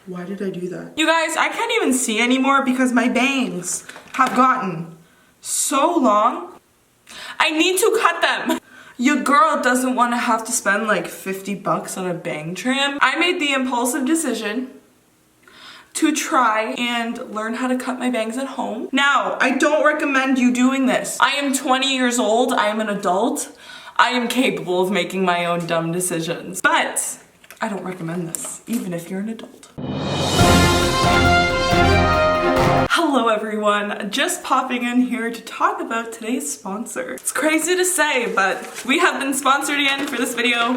Why did I do that? You guys, I can't even see anymore because my bangs have gotten so long. I need to cut them. Your girl doesn't want to have to spend like 50 bucks on a bang trim. I made the impulsive decision to try and learn how to cut my bangs at home. Now, I don't recommend you doing this. I am 20 years old. I am an adult. I am capable of making my own dumb decisions. But I don't recommend this, even if you're an adult. Hello everyone, just popping in here to talk about today's sponsor. It's crazy to say, but we have been sponsored again for this video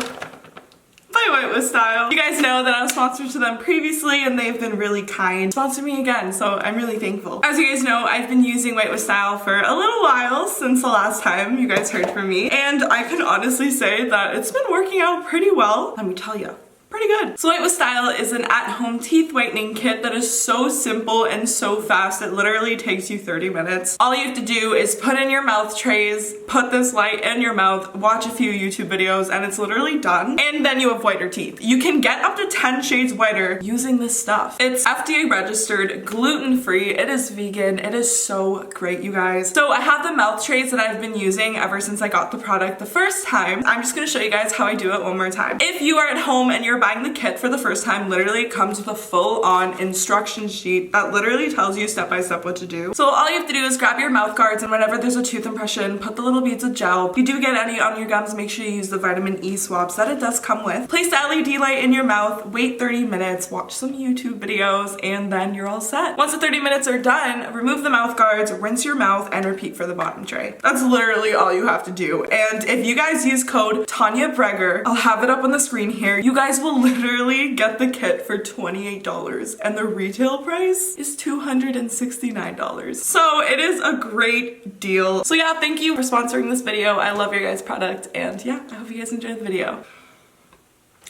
by White with Style. You guys know that I was sponsored to them previously and they've been really kind. Sponsored me again, so I'm really thankful. As you guys know, I've been using White with Style for a little while since the last time you guys heard from me, and I can honestly say that it's been working out pretty well. Let me tell you. Pretty good. So White with Style is an at-home teeth whitening kit that is so simple and so fast. It literally takes you 30 minutes. All you have to do is put in your mouth trays, put this light in your mouth, watch a few YouTube videos, and it's literally done. And then you have whiter teeth. You can get up to 10 shades whiter using this stuff. It's FDA registered, gluten-free, it is vegan, it is so great, you guys. So I have the mouth trays that I've been using ever since I got the product the first time. I'm just gonna show you guys how I do it one more time. If you are at home and you're buying the kit for the first time, literally it comes with a full-on instruction sheet that literally tells you step by step what to do. So all you have to do is grab your mouth guards, and whenever there's a tooth impression, put the little beads of gel. If you do get any on your gums, make sure you use the vitamin E swabs that it does come with. Place the LED light in your mouth, wait 30 minutes, watch some YouTube videos, and then you're all set. Once the 30 minutes are done, remove the mouth guards, rinse your mouth, and repeat for the bottom tray. That's literally all you have to do. And if you guys use code Tanya Breger, I'll have it up on the screen here, you guys will literally get the kit for $28 and the retail price is $269. So it is a great deal. So yeah, thank you for sponsoring this video. I love your guys' product, and yeah, I hope you guys enjoyed the video.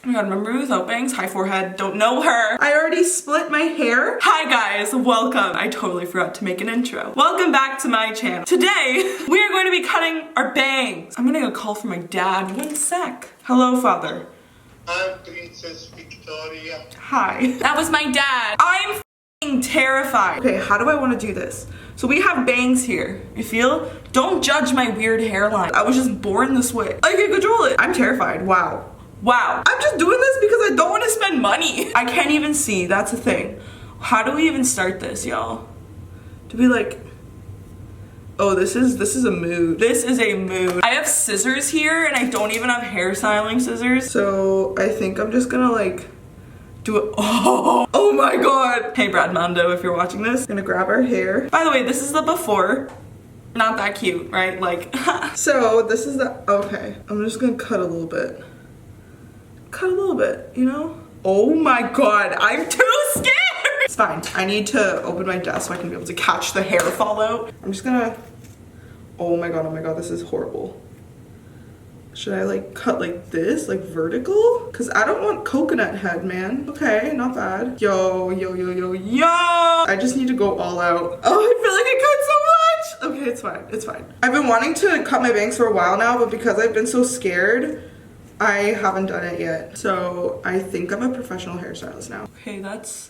Oh my god, remember without bangs? High forehead, don't know her. I already split my hair. Hi guys, welcome. I totally forgot to make an intro. Welcome back to my channel. Today, we are going to be cutting our bangs. I'm gonna get a call from my dad. One sec. Hello, father. I'm Princess Victoria. Hi. That was my dad. I'm f***ing terrified. Okay, how do I want to do this? So we have bangs here. You feel? Don't judge my weird hairline. I was just born this way. I can control it. I'm terrified. Wow. Wow. I'm just doing this because I don't want to spend money. I can't even see. That's the thing. How do we even start this, y'all? Do we like... Oh, this is a mood. This is a mood. I have scissors here and I don't even have hair styling scissors. So I think I'm just gonna like do it. Oh my god. Hey Brad Mondo, if you're watching this, I'm gonna grab our hair. By the way, this is the before. Not that cute, right? Like, so this is the, okay. I'm just gonna cut a little bit. Cut a little bit, you know? Oh my god, I'm too scared. It's fine. I need to open my desk so I can be able to catch the hair fall out. I'm just gonna, oh my god, this is horrible. Should I like cut like this, like vertical? Cause I don't want coconut head, man. Okay, not bad. Yo. I just need to go all out. Oh, I feel like I cut so much. Okay, it's fine, it's fine. I've been wanting to cut my bangs for a while now, but because I've been so scared, I haven't done it yet. So I think I'm a professional hairstylist now. Okay, that's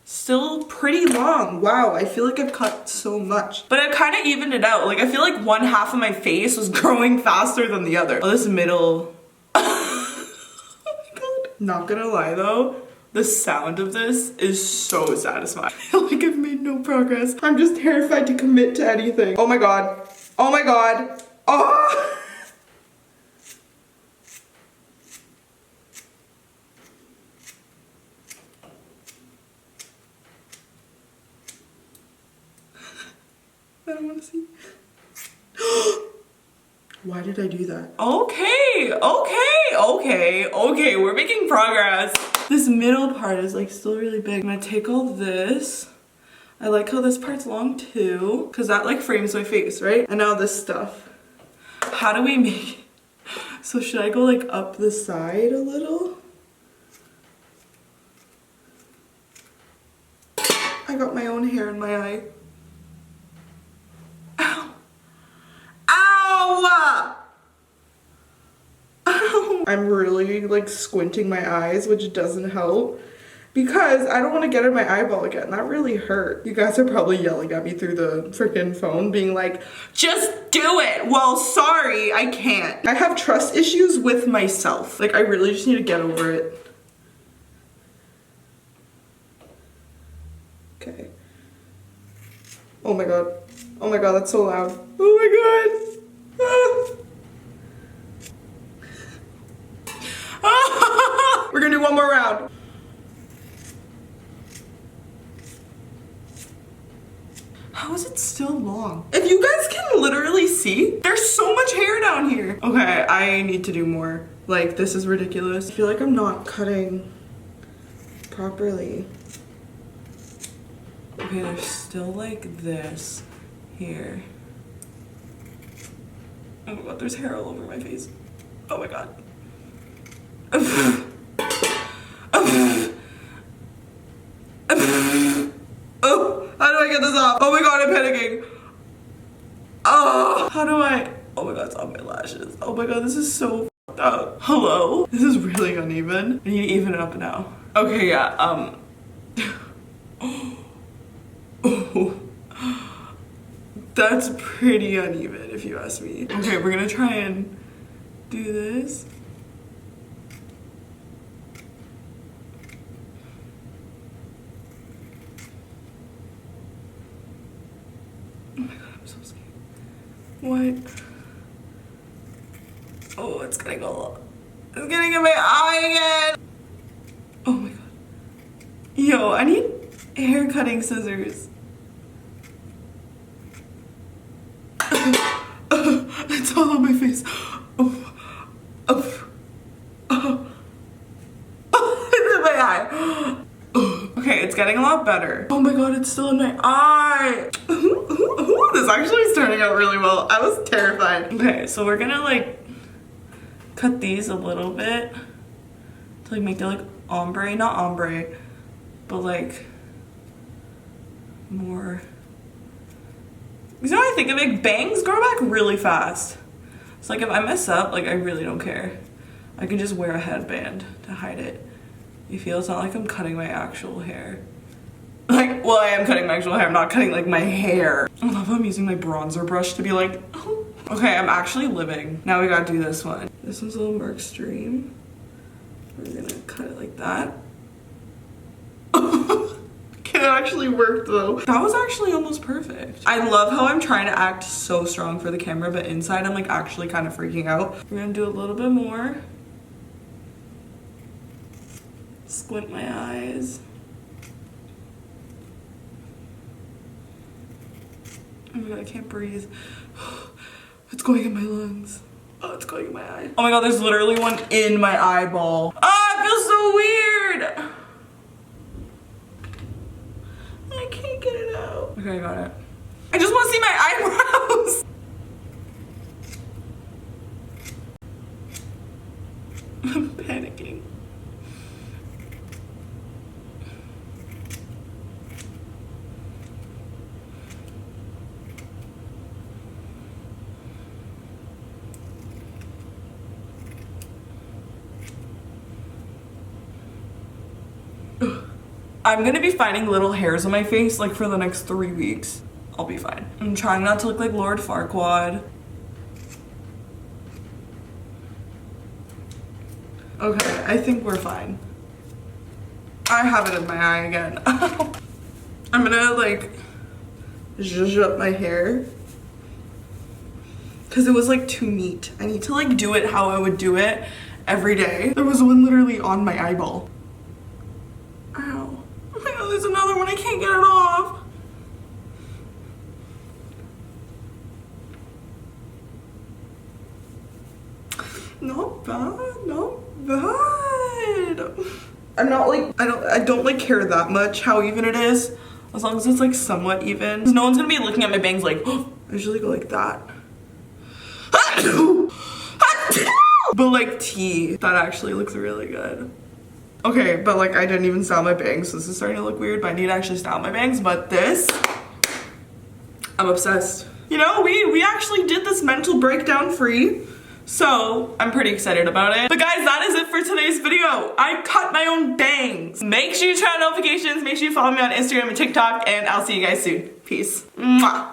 still pretty long. Wow, I feel like I've cut so much. But I kind of evened it out. Like, I feel like one half of my face was growing faster than the other. Oh, this middle. Oh my god. Not gonna lie though, the sound of this is so satisfying. I feel like I've made no progress. I'm just terrified to commit to anything. Oh my god. Oh my god. Oh! I don't want to see. Why did I do that? Okay, we're making progress. This middle part is like still really big. I'm gonna take all this. I like how this part's long too, because that like frames my face, right? And now this stuff. How do we make it? So should I go like up the side a little? I got my own hair in my eye. I'm really like squinting my eyes, which doesn't help. because I don't want to get in my eyeball again. That really hurt. You guys are probably yelling at me through the freaking phone being like, just do it. Well, sorry, I can't. I have trust issues with myself. Like, I really just need to get over it. Okay. Oh my god. Oh my god, that's so loud. Oh my god. Ah. We're gonna do one more round. How is it still long? If you guys can literally see, there's so much hair down here. Okay, I need to do more. Like, this is ridiculous. I feel like I'm not cutting properly. Okay, there's still like this here. Oh my god, there's hair all over my face. Oh my god. Oh, how do I get this off? Oh my god, I'm panicking. Oh, how do I? Oh my god, it's on my lashes. Oh my god, this is so fucked up. Hello? This is really uneven. I need to even it up now. Okay, yeah, oh, that's pretty uneven if you ask me. Okay, we're gonna try and do this. Oh my god, I'm so scared. What? Oh, it's getting in my eye again. Oh my god. Yo, I need hair cutting scissors. It's all on my face. Oh, oh, oh, oh, it's in my eye. Okay, it's getting a lot better. Oh my god, it's still in my eye. This actually is turning out really well. I was terrified. Okay, so we're gonna like cut these a little bit to like make it like ombre, not ombre, but like more. You know what I think of it? Bangs grow back really fast. So like if I mess up, like I really don't care. I can just wear a headband to hide it. You feel? It's not like I'm cutting my actual hair. Like, well, I am cutting my actual hair. I'm not cutting like my hair. I love how I'm using my bronzer brush to be like, oh. Okay, I'm actually living. Now we gotta do this one. This one's a little more extreme. We're gonna cut it like that. It actually worked though. That was actually almost perfect. I love how I'm trying to act so strong for the camera, but inside I'm like actually kind of freaking out. We're gonna do a little bit more. Squint my eyes. Oh my god, I can't breathe. It's going in my lungs. Oh, it's going in my eye. Oh my god, there's literally one in my eyeball. Ah, it feels so weird. I can't get it out. Okay, I got it. I just want to see my eyebrows. I'm panicking. I'm gonna be finding little hairs on my face like for the next 3 weeks. I'll be fine. I'm trying not to look like Lord Farquaad. Okay, I think we're fine. I have it in my eye again. I'm gonna like zhuzh up my hair because it was like too neat. I need to like do it how I would do it every day. There was one literally on my eyeball. Ow. Oh my god, there's another one. I can't get it off. Not bad, not bad. I'm not like, I don't like care that much how even it is, as long as it's like somewhat even. No one's gonna be looking at my bangs like, oh, I usually go like that. But like tea, that actually looks really good. Okay, but like I didn't even style my bangs, so this is starting to look weird, but I need to actually style my bangs. But this, I'm obsessed. You know, we actually did this mental breakdown free. So I'm pretty excited about it. But guys, that is it for today's video. I cut my own bangs. Make sure you turn on notifications, make sure you follow me on Instagram and TikTok, and I'll see you guys soon. Peace. Mwah.